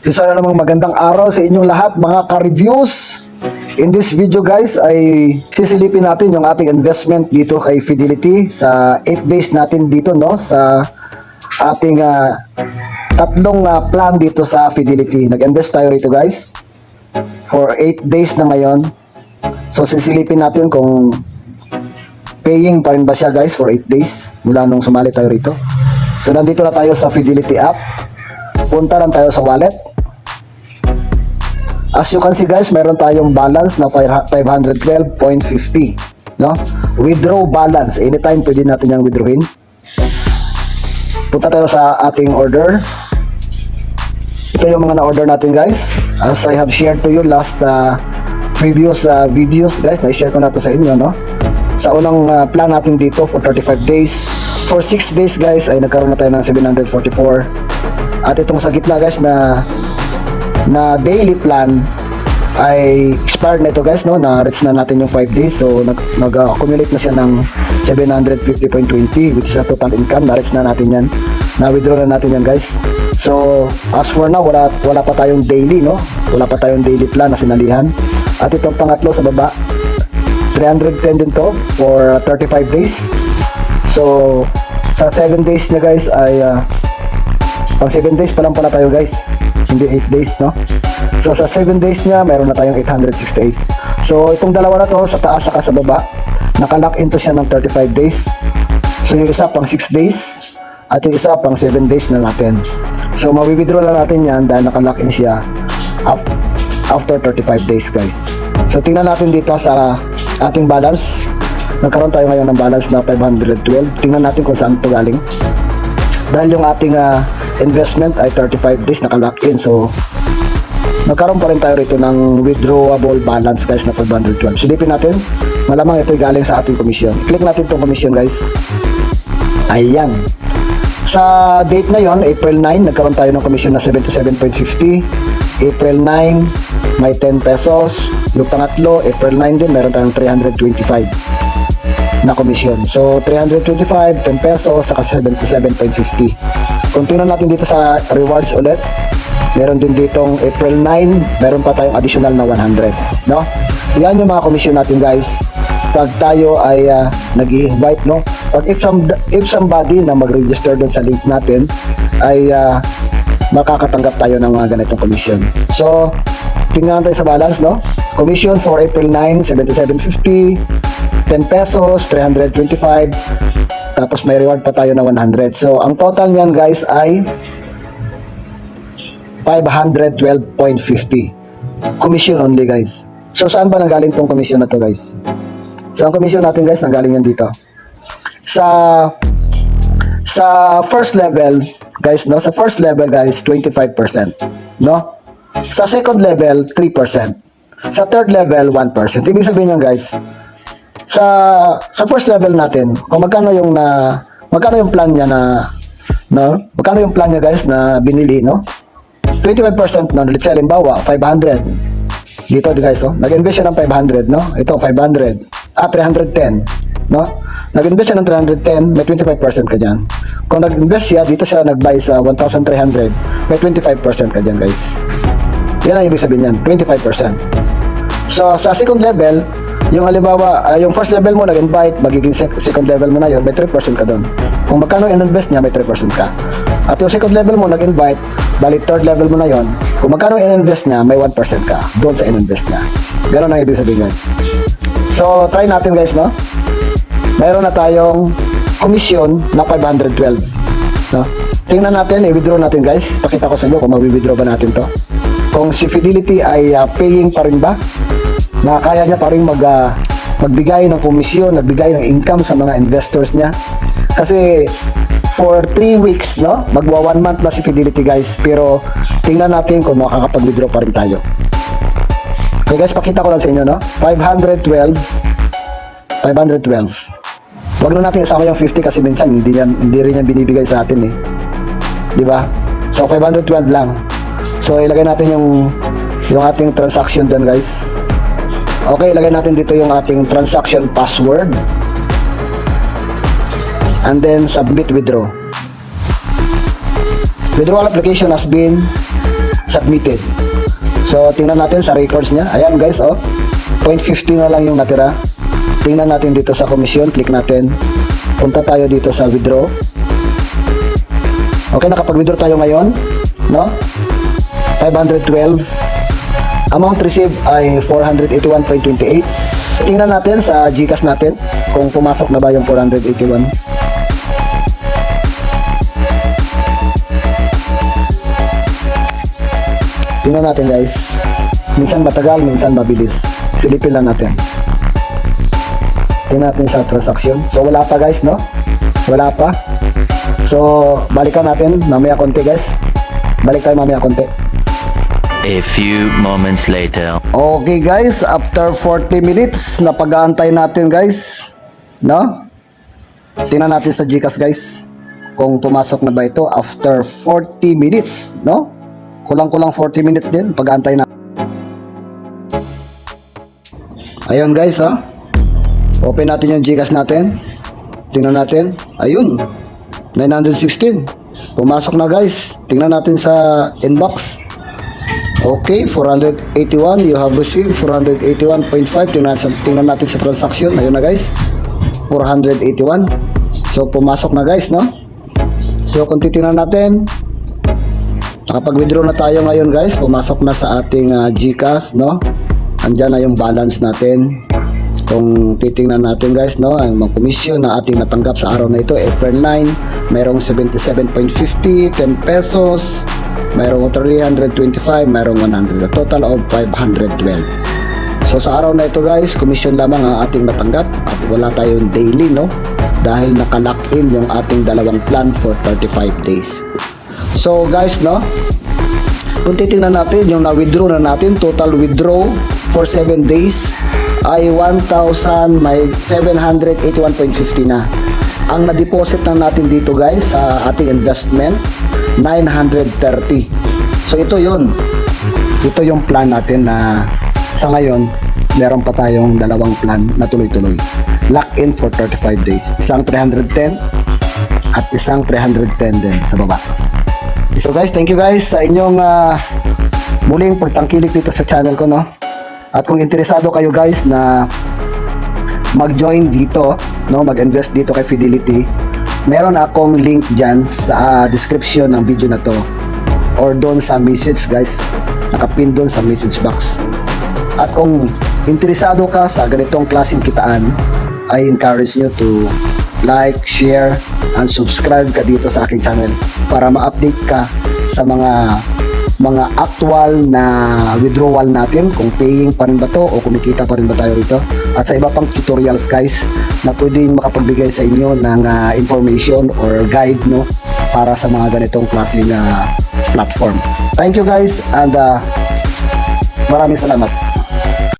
Isa na namang magandang araw sa inyong lahat mga ka-reviews. In this video guys ay sisilipin natin yung ating investment dito kay Fidelity sa 8 days natin dito no sa ating tatlong plan dito sa Fidelity. Nag-invest tayo rito guys for 8 days na ngayon. So sisilipin natin kung paying pa rin ba siya guys for 8 days mula nung sumali tayo rito. So nandito na tayo sa Fidelity app. Punta lang tayo sa wallet. As you can see guys, meron tayong balance na 512.50, no? Withdraw balance. Anytime pwede natin yung withdrawin. Punta tayo sa ating order. Ito yung mga na-order natin guys. As I have shared to you last previous videos guys, na-share ko na to sa inyo, no? Sa unang plan natin dito for 35 days. For 6 days guys, ay nagkaroon na tayo ng 744. At itong sa gitna guys na daily plan ay expired na ito guys, no? Na-reach na natin yung 5 days. So nag-accumulate na siya ng 750.20 which is a total income. Na-reach na natin yan. Na-withdraw na natin yan guys. So as for now, wala pa tayong daily, no? Wala pa tayong daily plan na sinalihan. At itong pangatlo sa baba, 310 din to for 35 days. So sa 7 days niya guys ay pang 7 days pa lang pala tayo guys, hindi 8 days, no? So sa 7 days niya mayroon na tayong 868. So itong dalawa na to sa taas saka sa baba, naka-lock into siya ng 35 days. So yung isa pang 6 days at yung isa pang 7 days na natin. So mawi-withdraw lang natin yan dahil naka-lock in siya after 35 days guys. So tingnan natin dito sa ating balance. Nagkaroon tayo ngayon ng balance na 512. Tingnan natin kung saan ito galing. Dahil yung ating investment ay 35 days naka-lock in. So nagkaroon pa rin tayo rito ng withdrawable balance guys na 512. Silipin natin. Malamang ito ay galing sa ating commission. Click natin itong commission guys. Ayan. Sa date na yon, April 9, nagkaroon tayo ng commission na 77.50. April 9, may 10 pesos. Yung pangatlo, April 9 din, meron tayong 325 na commission. So 325, 10 pesos, saka 77.50. Kung tingnan natin dito sa rewards ulit, meron din ditong April 9, meron pa tayong additional na 100, no? Yan yung mga commission natin guys. Pag tayo ay nag-i-invite, no? Or if somebody na mag-register dun sa link natin ay makakatanggap tayo ng mga ganitong commission. So tingnan tayo sa balance, no? Commission for April 9, 77.50, 10 pesos, 325, tapos may reward pa tayo na 100. So ang total niyan guys ay 512.50 commission only guys. So saan ba nanggaling tong commission na to guys? So ang commission natin guys nanggaling yan dito sa first level guys, no? Sa first level guys 25%, no? Sa second level 3%, sa third level 1%. Ibig sabihin yan guys, sa first level natin kung magkano yung plan niya na, no? Magkano yung plan niya guys na binili, no? 25%, no? Let's say halimbawa 500 dito guys, no? Nag-invest siya ng 500, no? Ito 500 310, no? Nag-invest siya ng 310, may 25% ka dyan. Kung nag-invest siya, dito siya nag-buy sa 1,300, may 25% ka dyan guys. Yan ang ibig sabihin yan, 25%. So sa second level, yung halimbawa, yung first level mo nag-invite, magiging second level mo na yun, may 3% ka doon. Kung magkano in-invest niya, may 3% ka. At yung second level mo nag-invite, balik third level mo na yun, kung magkano in-invest niya, may 1% ka doon sa in-invest niya. Ganun ang ibig sabihin guys. So try natin guys, no? Mayroon na tayong commission na 512, no? Tingnan natin, i-withdraw natin guys. Pakita ko sa inyo kung mag-withdraw ba natin to. Kung si Fidelity ay paying pa rin ba, na kaya niya pa rin magbigay ng komisyon, nagbigay ng income sa mga investors niya. Kasi for 3 weeks, no? Magwa 1 month na si Fidelity guys. Pero tingnan natin kung makakapag-withdraw pa rin tayo. Okay guys, pakita ko lang sa inyo, no? 512. Wag na natin isama yung 50 kasi minsan hindi rin yan binibigay sa atin, eh. Di ba? So 512 lang. So ilagay natin yung ating transaction dyan guys. Okay, ilagay natin dito yung ating transaction password. And then submit withdraw. Withdrawal application has been submitted. So tingnan natin sa records niya. Ayan guys, 0.50 na lang yung natira. Tingnan natin dito sa commission, click natin. Punta tayo dito sa withdraw. Okay, nakapag-withdraw tayo ngayon, no? 512. Amount received ay 481.28. Tingnan natin sa GCash natin kung pumasok na ba yung 481. Tingnan natin guys. Minsan matagal, minsan mabilis. Silipin lang natin. Tingnan natin sa transaction. So wala pa guys, no? Wala pa. So balikan natin mamaya konti guys. Balik tayo mamaya konti. A few moments later. Okay guys, after 40 minutes na pag-aantay natin guys, no? Tingnan natin sa GCash guys kung pumasok na ba ito after 40 minutes, no? Kulang-kulang 40 minutes din pag-aantay na. Ayun guys, open natin yung GCash natin. Tingnan natin. Ayun. 916. Pumasok na guys. Tingnan natin sa inbox. Okay, 481. You have received 481.5. Tingnan natin sa transaction. Ayun na guys. 481. So pumasok na guys, no? So kung titingnan natin, nakapag-withdraw na tayo ngayon guys. Pumasok na sa ating GCash, no? Andyan na yung balance natin. Kung titingnan natin guys, no, ang mga commission na ating natanggap sa araw na ito, April 9, mayroong 77.50, 10 pesos, mayroong 325, mayroong 100, a total of 512. So sa araw na ito guys, commission lamang ang ating natanggap at wala tayong daily, no, dahil nakalock in yung ating dalawang plan for 35 days. So guys, no, kung titingnan natin yung na-withdraw na natin, total withdraw for 7 days ay 1,781.50 na. Ang na-deposit na natin dito guys sa ating investment, 930. So ito yun. Ito yung plan natin na sa ngayon, meron pa tayong dalawang plan na tuloy-tuloy. Lock in for 35 days. Isang 310 at isang 310 din sa baba. So guys, thank you guys sa inyong muling pagtangkilik dito sa channel ko, no? At kung interesado kayo guys na mag-join dito, no, mag-invest dito kay Fidelity, meron akong link dyan sa description ng video na to or doon sa message guys, nakapin doon sa message box. At kung interesado ka sa ganitong klaseng kitaan, I encourage you to like, share, and subscribe ka dito sa aking channel para ma-update ka sa mga actual na withdrawal natin, kung paying pa rin ba to o kumikita pa rin ba tayo rito, at sa iba pang tutorials guys na pwedeng makapagbigay sa inyo ng information or guide, no, para sa mga ganitong klaseng platform. Thank you guys and maraming salamat.